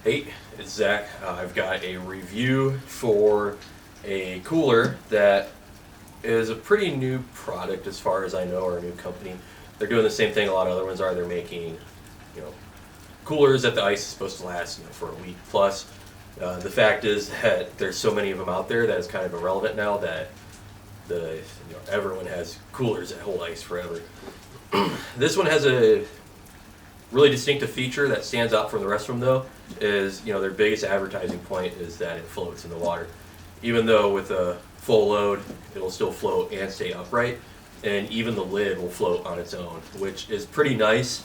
Hey, it's Zach. I've got a review for a cooler that is a pretty new product as far as I know, or a new company. They're doing the same thing a lot of other ones are. They're making, you know, coolers that the ice is supposed to last, for a week plus. The fact is that there's so many of them out there that it's kind of irrelevant now that everyone has coolers that hold ice forever. This one has a really distinctive feature that stands out from the rest of them, though, is their biggest advertising point is that it floats in the water. Even though with a full load, it'll still float and stay upright, and even the lid will float on its own, which is pretty nice,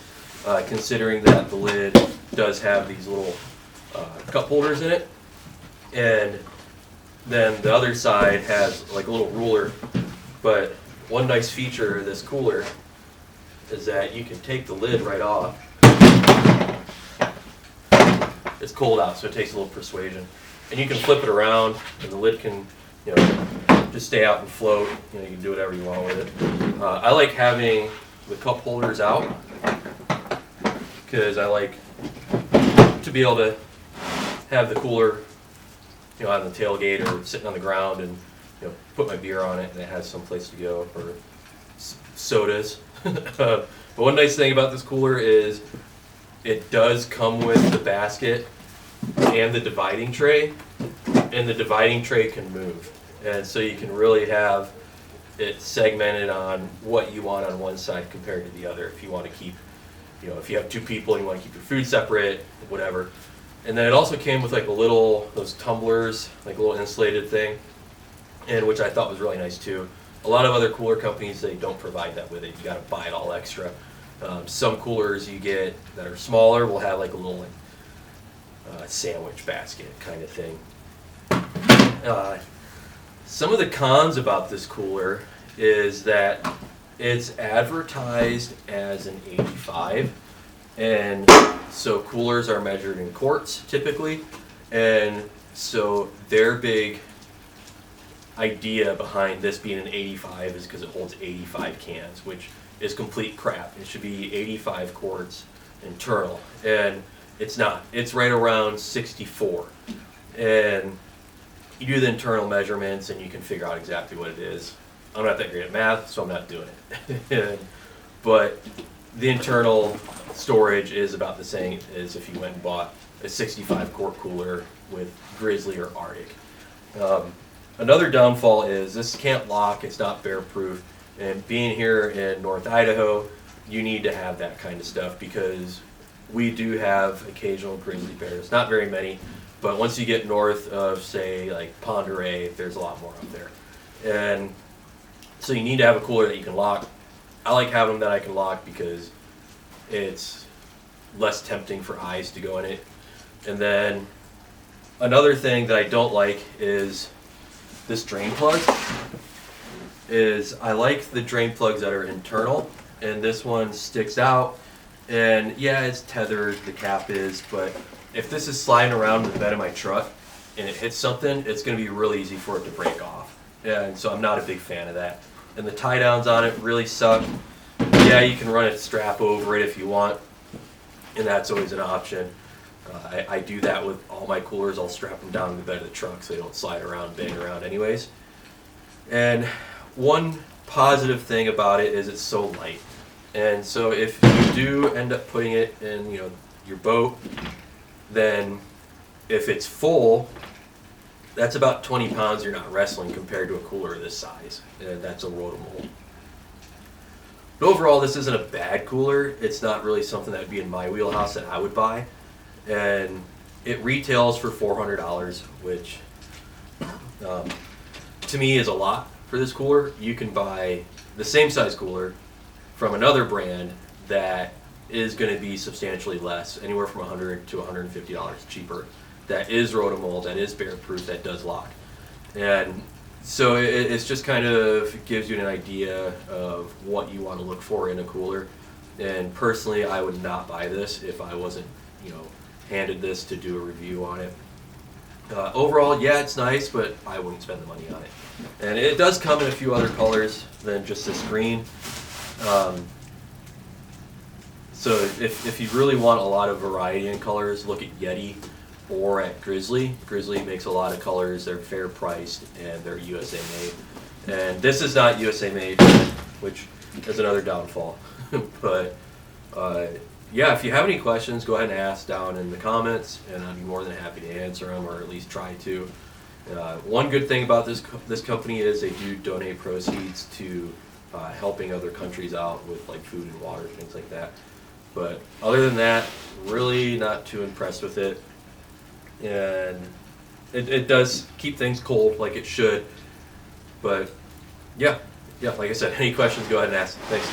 considering that the lid does have these little cup holders in it, and then the other side has like a little ruler. But one nice feature of this cooler is that you can take the lid right off. It's cold out, so it takes a little persuasion. And you can flip it around, and the lid can, just stay out and float. You can do whatever you want with it. I like having the cup holders out because I like to be able to have the cooler, on the tailgate or sitting on the ground, and put my beer on it, and it has some place to go, or sodas. But one nice thing about this cooler is it does come with the basket and the dividing tray, and the dividing tray can move, and so you can really have it segmented on what you want on one side compared to the other. If you want to keep, if you have two people and you want to keep your food separate, whatever. And then it also came with like those tumblers, like a little insulated thing, and which I thought was really nice too. A lot of other cooler companies, they don't provide that with it. You got to buy it all extra. Some coolers you get that are smaller will have like a little sandwich basket kind of thing. Some of the cons about this cooler is that it's advertised as an 85, and so coolers are measured in quarts typically, and so their big idea behind this being an 85 is because it holds 85 cans, which is complete crap. It should be 85 quarts internal, and it's not. It's right around 64, and you do the internal measurements and you can figure out exactly what it is. I'm not that great at math, so I'm not doing it. But the internal storage is about the same as if you went and bought a 65 quart cooler with Grizzly or Arctic. Another downfall is this can't lock. It's not bear proof. And being here in North Idaho, you need to have that kind of stuff because we do have occasional grizzly bears. Not very many, but once you get north of, say, like Pend Oreille, there's a lot more up there. And so you need to have a cooler that you can lock. I like having them that I can lock because it's less tempting for eyes to go in it. And then another thing that I don't like is this drain plug. I like the drain plugs that are internal, and this one sticks out, and yeah, it's tethered, the cap is, but if this is sliding around in the bed of my truck and it hits something, it's going to be really easy for it to break off, and so I'm not a big fan of that. And the tie downs on it really suck. Yeah, you can run a strap over it if you want, and that's always an option. I do that with all my coolers. I'll strap them down in the bed of the truck so they don't slide around and bang around anyways. And one positive thing about it is it's so light. And so if you do end up putting it in your boat, then if it's full, that's about 20 pounds you're not wrestling compared to a cooler this size. And that's a Rotomold. But overall, this isn't a bad cooler. It's not really something that would be in my wheelhouse that I would buy. And it retails for $400, which to me is a lot for this cooler. You can buy the same size cooler from another brand that is going to be substantially less, anywhere from $100 to $150 cheaper. That is Rotomold, that is bear proof, that does lock. And so it's just kind of gives you an idea of what you want to look for in a cooler. And personally, I would not buy this if I wasn't, handed this to do a review on it. Overall, yeah, it's nice, but I wouldn't spend the money on it. And it does come in a few other colors than just this green. So if you really want a lot of variety in colors, look at Yeti. or at Grizzly. Grizzly makes a lot of colors. They're fair priced and they're USA made. And this is not USA made, which is another downfall. But yeah, if you have any questions, go ahead and ask down in the comments, and I'd be more than happy to answer them, or at least try to. One good thing about this company is they do donate proceeds to helping other countries out with like food and water, things like that. But other than that, really not too impressed with it. And it does keep things cold like it should. But yeah, like I said, any questions, go ahead and ask. Thanks.